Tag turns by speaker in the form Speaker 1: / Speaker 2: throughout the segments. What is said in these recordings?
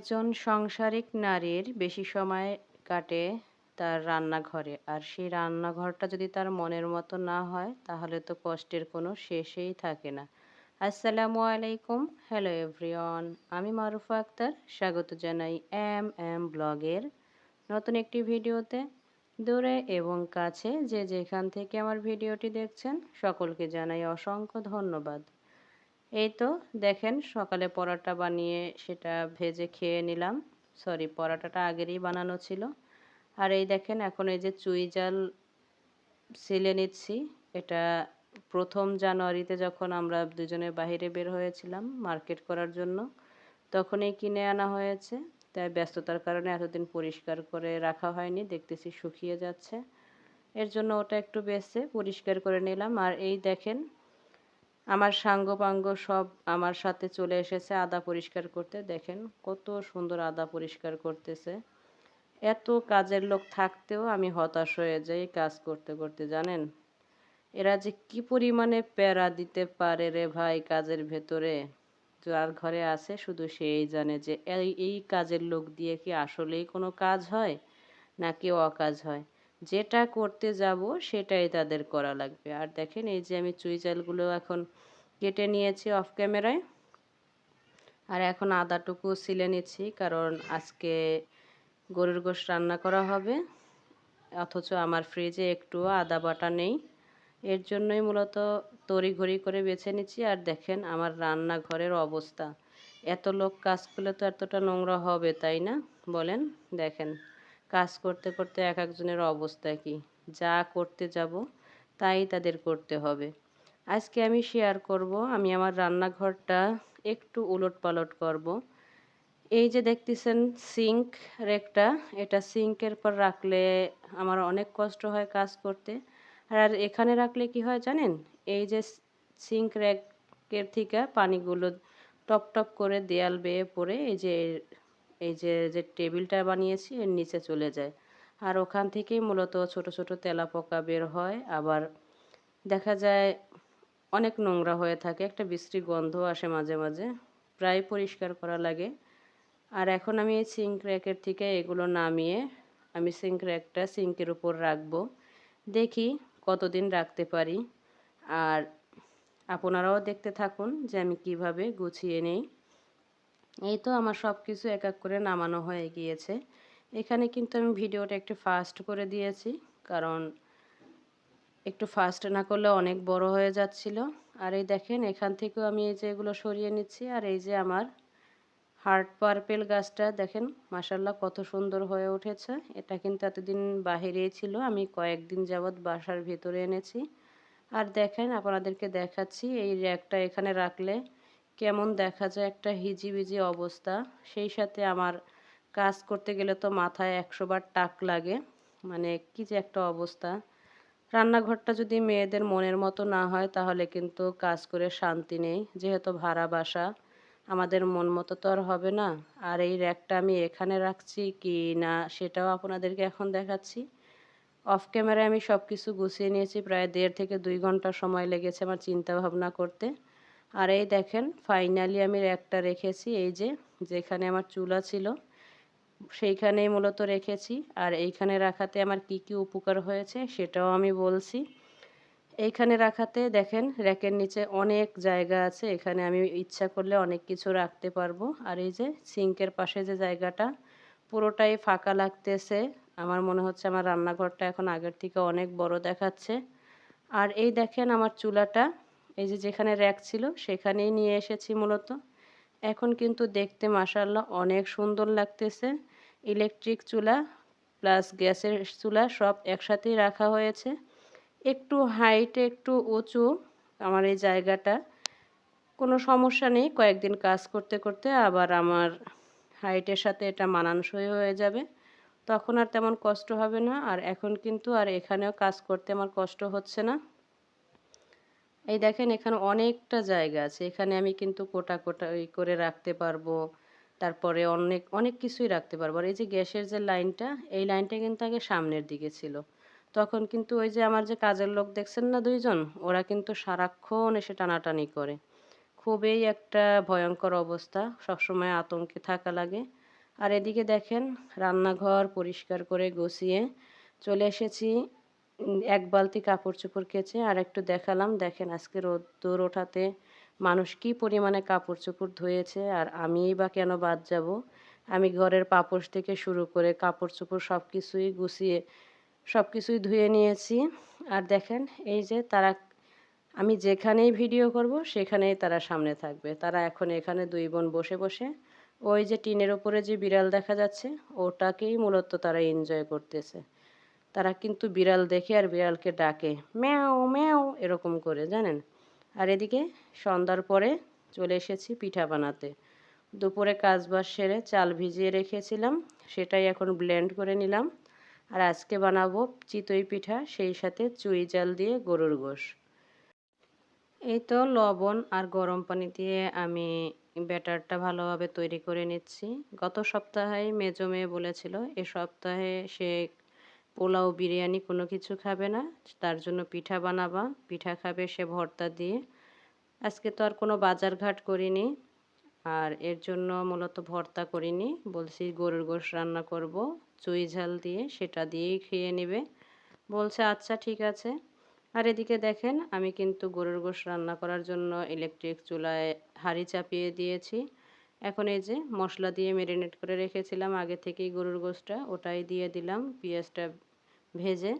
Speaker 1: একজন সাংসারিক নারীর বেশি সময় কাটে তার রান্নাঘরে। আর সেই রান্নাঘরটা যদি তার মনের মতো না হয় তাহলে তো কষ্টের কোনো শেষেই থাকে না। আসসালামু আলাইকুম। Hello everyone. আমি মারুফা আক্তার। স্বাগত জানাই এম ব্লগের নতুন একটি ভিডিওতে। দূরে এবং কাছে যে যেখান থেকে আমার ভিডিওটি দেখছেন সকলকে জানাই অসংখ্য ধন্যবাদ। এই তো দেখেন সকালে পরোটা বানিয়ে সেটা ভেজে খেয়ে নিলাম। সরি, পরোটাটা আগেরই বানানো ছিল। আর এই দেখেন এখন এই যে চুই জাল ছিলে নিচ্ছি। এটা ১ম জানুয়ারিতে যখন আমরা দুজনে বাহিরে বের হয়েছিলাম মার্কেট করার জন্য, তখনই কিনে আনা হয়েছে। তাই ব্যস্ততার কারণে এতদিন পরিষ্কার করে রাখা হয়নি। দেখতেছি শুকিয়ে যাচ্ছে। এর জন্য ওটা একটু বেছে পরিষ্কার করে নিলাম। আর এই দেখেন আমার সাঙ্গপাঙ্গ সব আমার সাথে চলে এসেছে আদা পরিষ্কার করতে। দেখেন কত সুন্দর আদা পরিষ্কার করতেছে। এত কাজের লোক থাকতেও আমি হতাশ হয়ে যাই কাজ করতে করতে, জানেন? এরা যে কি পরিমাণে প্যারা দিতে পারে রে ভাই কাজের ভেতরে। যার ঘরে আছে শুধু সেই জানে যে এই কাজের লোক দিয়ে কি আসলেই কোনো কাজ হয় নাকি অকাজ হয়। যেটা করতে যাব সেটাই তাদের করা লাগবে। আর দেখেন এই যে আমি চুই চালগুলো এখন কেটে নিয়েছি অফ ক্যামেরায়। আর এখন আদাটুকু ছিলে নিচ্ছি, কারণ আজকে গরুর গোশত রান্না করা হবে। অথচ আমার ফ্রিজে একটুও আদা বাটা নেই। এর জন্যই মূলত তড়িঘড়ি করে বেছে নিচ্ছি। আর দেখেন আমার রান্নাঘরের অবস্থা। এত লোক কাজ করলে তো এতটা নোংরা হবে, তাই না? বলেন। দেখেন কাজ করতে করতে এক একজনের অবস্থা কি। যা করতে যাব তাই তাদের করতে হবে। আজকে আমি শেয়ার করব আমি আমার রান্নাঘরটা একটু উলটপালট করব। এই যে দেখতেছেন সিঙ্ক রেকটা, এটা সিঙ্কের পর রাখলে আমার অনেক কষ্ট হয় কাজ করতে। আর এখানে রাখলে কি হয় জানেন? এই যে সিঙ্ক র্যাকের থেকে পানিগুলো টপ টপ করে দেয়াল বেয়ে পড়ে এই যে টেবিলটা বানিয়েছি এর নিচে চলে যায়। আর ওখান থেকেই মূলত ছোট ছোট তেলাপোকা বের হয়। আবার দেখা যায় অনেক নোংরা হয়ে থাকে, একটা বিশ্রী গন্ধ আসে মাঝে মাঝে। প্রায় পরিষ্কার করা লাগে। আর এখন আমি এই সিঙ্ক র্যাকের থেকে এগুলো নামিয়ে আমি সিঙ্ক র্যাকটা সিঙ্কের উপর রাখবো। দেখি কতদিন রাখতে পারি। আর আপনারাও দেখতে থাকুন যে আমি কিভাবে গুছিয়ে নেই। এই তো আমার সব কিছু এক এক করে নামানো হয়ে গিয়েছে। এখানে কিন্তু আমি ভিডিওটা একটু ফাস্ট করে দিয়েছি, কারণ একটু ফাস্ট না করলে অনেক বড় হয়ে যাচ্ছিল। আর এই দেখেন এখান থেকেও আমি এই যে এগুলো সরিয়ে নিচ্ছি। আর এই যে আমার হার্ট পার্পেল গাছটা দেখেন মাশাল্লাহ কত সুন্দর হয়ে উঠেছে। এটা কিন্তু এতদিন বাহিরেই ছিল, আমি কয়েকদিন যাবৎ বাসার ভিতরে এনেছি। আর দেখেন আপনাদেরকে দেখাচ্ছি এই র্যাকটা এখানে রাখলে কেমন দেখা যায়, একটা হিজিবিজি অবস্থা। সেই সাথে আমার কাজ করতে গেলে তো মাথায় ১০০ বার টাক লাগে। মানে কি যে একটা অবস্থা। রান্নাঘরটা যদি মেয়েদের মনের মতো না হয় তাহলে কিন্তু কাজ করে শান্তি নেই। যেহেতু ভাড়া বাসা, আমাদের মন মতো তো আর হবে না। আর এই র্যাকটা আমি এখানে রাখছি কি না সেটাও আপনাদেরকে এখন দেখাচ্ছি। অফ ক্যামেরায় আমি সব কিছু গুছিয়ে নিয়েছি। প্রায় ১.৫ থেকে ২ ঘন্টা সময় লেগেছে আমার চিন্তা ভাবনা করতে। আর এই দেখেন ফাইনালি আমি র্যাকটা রেখেছি এই যে, যেখানে আমার চুলা ছিল সেইখানেই মূলত রেখেছি। আর এইখানে রাখাতে আমার কি কি উপকার হয়েছে সেটাও আমি বলছি। এইখানে রাখাতে দেখেন র্যাকের নিচে অনেক জায়গা আছে, এখানে আমি ইচ্ছা করলে অনেক কিছু রাখতে পারবো। আর এই যে সিঙ্কের পাশে যে জায়গাটা পুরোটাই ফাঁকা লাগতেছে। আমার মনে হচ্ছে আমার রান্নাঘরটা এখন আগের থেকে অনেক বড় দেখাচ্ছে। আর এই দেখেন আমার চুলাটা এই যে যেখানে র্যাক ছিল সেখানেই নিয়ে এসেছি মূলত। এখন কিন্তু দেখতে মাশাআল্লাহ অনেক সুন্দর লাগতেছে। ইলেকট্রিক চুলা প্লাস গ্যাসের চুলা সব একসাথেই রাখা হয়েছে। একটু হাইটে একটু উঁচু আমার এই জায়গাটা। কোনো সমস্যা নেই, কয়েকদিন কাজ করতে করতে আবার আমার হাইটের সাথে এটা মানানসই হয়ে যাবে। তখন আর তেমন কষ্ট হবে না। আর এখন কিন্তু আর এখানেও কাজ করতে আমার কষ্ট হচ্ছে না। এই দেখেন এখানে অনেকটা জায়গা আছে, এখানে আমি কিন্তু কোটা কোটা করে রাখতে পারবো। তারপরে অনেক অনেক কিছুই রাখতে পারবো। আর এই যে গ্যাসের যে লাইনটা, এই লাইনটা কিন্তু আগে সামনের দিকে ছিল। তখন কিন্তু ওই যে আমার যে কাজের লোক দেখছেন না ২ জন, ওরা কিন্তু সারাক্ষণ এসে টানাটানি করে। খুবই একটা ভয়ঙ্কর অবস্থা, সবসময় আতঙ্কে থাকা লাগে। আর এদিকে দেখেন রান্নাঘর পরিষ্কার করে গুছিয়ে চলে এসেছি। এক বালতি কাপড় চোপড় কেচে আর একটু দেখালাম। দেখেন আজকে রোদ্দুর ওঠাতে মানুষ কি পরিমাণে কাপড় চোপড় ধুয়েছে, আর আমিই বা কেন বাদ যাব। আমি ঘরের পাপোশ থেকে শুরু করে কাপড় চোপড় সব কিছুই গুছিয়ে সব কিছুই ধুয়ে নিয়েছি। আর দেখেন এই যে তারা, আমি যেখানেই ভিডিও করব সেখানেই তারা সামনে থাকবে। তারা এখন এখানে দুই বোন বসে বসে ওই যে টিনের ওপরে যে বিড়াল দেখা যাচ্ছে ওটাকেই মূলত তারা এনজয় করতেছে। তারা কিন্তু বিড়াল দেখে আর বিড়ালকে ডাকে ম্যাও ম্যাও এরকম করে, জানেন। আর এদিকে সন্ধ্যার পরে চলে এসেছি পিঠা বানাতে। দুপুরে কাজবাজ সেরে চাল ভিজিয়ে রেখেছিলাম, সেটাই এখন ব্লেন্ড করে নিলাম। আর আজকে বানাবো চিতই পিঠা, সেই সাথে চুই জাল দিয়ে গরুর গোশ। এই তো লবণ আর গরম পানি দিয়ে আমি ব্যাটারটা ভালোভাবে তৈরি করে নিচ্ছি। গত সপ্তাহেই মেজো মেয়ে বলেছিল এ সপ্তাহে সে পোলাও বিরিয়ানি কোনো কিছু খাবে না, তার জন্য পিঠা বানাবা, পিঠা খাবে সে ভর্তা দিয়ে। আজকে তো আর কোনো বাজার ঘাট করিনি, আর এর জন্য মূলত ভর্তা করিনি। বলছি গরুর গোশ রান্না করব চুই ঝাল দিয়ে, সেটা দিয়েই খেয়ে নেবে। বলছে আচ্ছা ঠিক আছে। আর এদিকে দেখেন আমি কিন্তু গরুর গোশ রান্না করার জন্য ইলেকট্রিক চুলায় হাঁড়ি চাপিয়ে দিয়েছি। এখন এই যে মশলা দিয়ে ম্যারিনেট করে রেখেছিলাম আগে থেকেই গরুর গোশটা, ওটাই দিয়ে দিলাম পেঁয়াজটা ভেজে।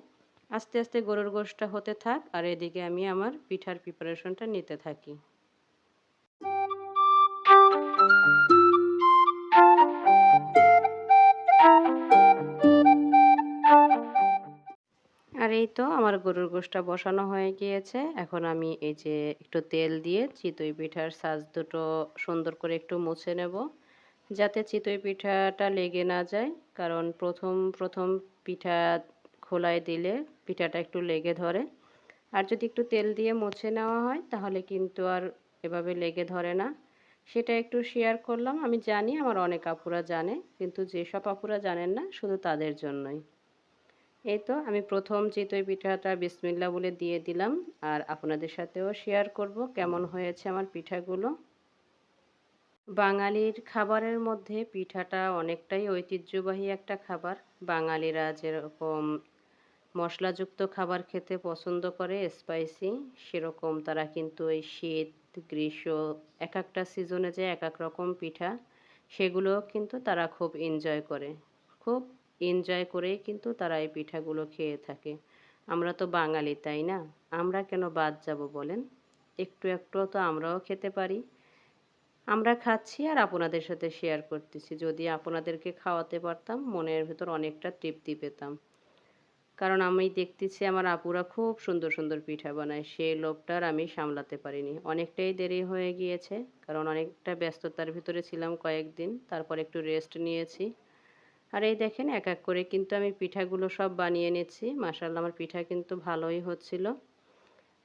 Speaker 1: আস্তে আস্তে গরুর গোশটা হতে থাক আর এদিকে আমি আমার পিঠার প্রিপারেশনটা নিতে থাকি। আর এই তো আমার গরুর গোশটা বসানো হয়ে গিয়েছে। এখন আমি এই যে একটু তেল দিয়ে চিতই পিঠার সাজ দুটো সুন্দর করে একটু মুছে নেব, যাতে চিতই পিঠাটা লেগে না যায়। কারণ প্রথম প্রথম পিঠা খোলায় দিলে পিঠাটা একটু লেগে ধরে। আর যদি একটু তেল দিয়ে মুছে নেওয়া হয় তাহলে কিন্তু আর এভাবে লেগে ধরে না। সেটা একটু শেয়ার করলাম। আমি জানি আমার অনেক আপুরা জানে, কিন্তু যেসব আপুরা জানেন না শুধু তাদের জন্যই। এই তো আমি প্রথম চিতই পিঠাটা বিসমিল্লাহ বলে দিয়ে দিলাম, আর আপনাদের সাথেও শেয়ার করব কেমন হয়েছে আমার পিঠাগুলো। বাঙালির খাবারের মধ্যে পিঠাটা অনেকটাই ঐতিহ্যবাহী একটা খাবার। বাঙালিরা যেরকম মশলাযুক্ত খাবার খেতে পছন্দ করে, স্পাইসি, সেরকম তারা কিন্তু এই শীত, গ্রীষ্ম, এক একটা সিজনে যে এক এক রকম পিঠা, সেগুলো কিন্তু তারা খুব এনজয় করে। খুব এনজয় করেই কিন্তু তারা এই পিঠাগুলো খেয়ে থাকে। আমরা তো বাঙালি, তাই না? আমরা কেন বাদ যাব বলেন? একটু একটুও তো আমরাও খেতে পারি। আমরা খাচ্ছি আর আপনাদের সাথে শেয়ার করতেছি। যদি আপনাদেরকে খাওয়াতে পারতাম মনের ভেতর অনেকটা তৃপ্তি পেতাম। কারণ আমি দেখতেছি আমার আপুরা খুব সুন্দর সুন্দর পিঠা বানায়, সেই লোভটা আর আমি সামলাতে পারিনি। অনেকটাই দেরি হয়ে গিয়েছে, কারণ অনেকটা ব্যস্ততার ভিতরে ছিলাম কয়েকদিন, তারপর একটু রেস্ট নিয়েছি। আর এই দেখেন এক এক করে কিন্তু আমি পিঠাগুলো সব বানিয়ে নিচ্ছি। মাশাআল্লাহ আমার পিঠা কিন্তু ভালোই হচ্ছিল।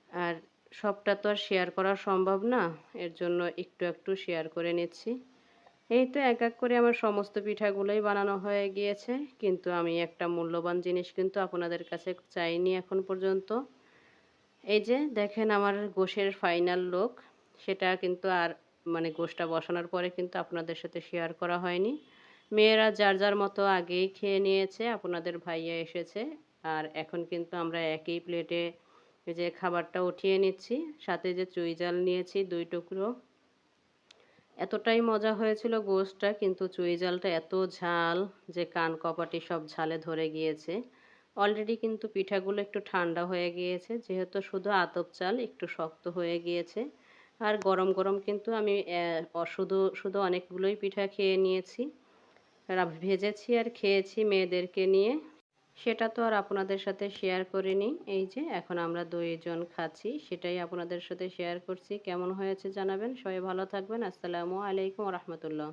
Speaker 1: আর সবটা তো আর শেয়ার করা সম্ভব না, এর জন্য একটু একটু শেয়ার করে নিচ্ছি। এই তো এক এক করে আমার সমস্ত পিঠাগুলোই বানানো হয়ে গিয়েছে, কিন্তু আমি একটা মূল্যবান জিনিস কিন্তু আপনাদের কাছে চাইনি এখন পর্যন্ত। এই যে দেখেন আমার গোশের ফাইনাল লুক, সেটা কিন্তু আর মানে গোশটা বসানোর পরে কিন্তু আপনাদের সাথে শেয়ার করা হয়নি। মেয়েরা যার যার মতো আগেই খেয়ে নিয়েছে, আপনাদের ভাইয়া এসেছে। আর এখন কিন্তু আমরা একই প্লেটে এই যে খাবারটা উঠিয়ে নিচ্ছি, সাথে যে চুই জাল নিয়েছি 2 টুকরো। এতটাই মজা হয়েছিল গোশটা, কিন্তু চুই ঝালটা এত ঝাল যে কান কপাটি সব ঝালে ধরে গিয়েছে। অলরেডি কিন্তু পিঠাগুলো একটু ঠান্ডা হয়ে গিয়েছে, যেহেতু শুধু আতপ চাল একটু শক্ত হয়ে গিয়েছে। আর গরম গরম কিন্তু আমি শুধু শুধু অনেকগুলোই পিঠা খেয়ে নিয়েছি, ভেজেছি আর খেয়েছি মেয়েদেরকে নিয়ে। সেটা তো আর আপনাদের সাথে শেয়ার করিনি। এই যে এখন আমরা 2 জন খাচ্ছি, সেটাই আপনাদের সাথে শেয়ার করছি। কেমন হয়েছে জানাবেন। সবাই ভালো থাকবেন। আসসালামু আলাইকুম ওয়া রাহমাতুল্লাহ।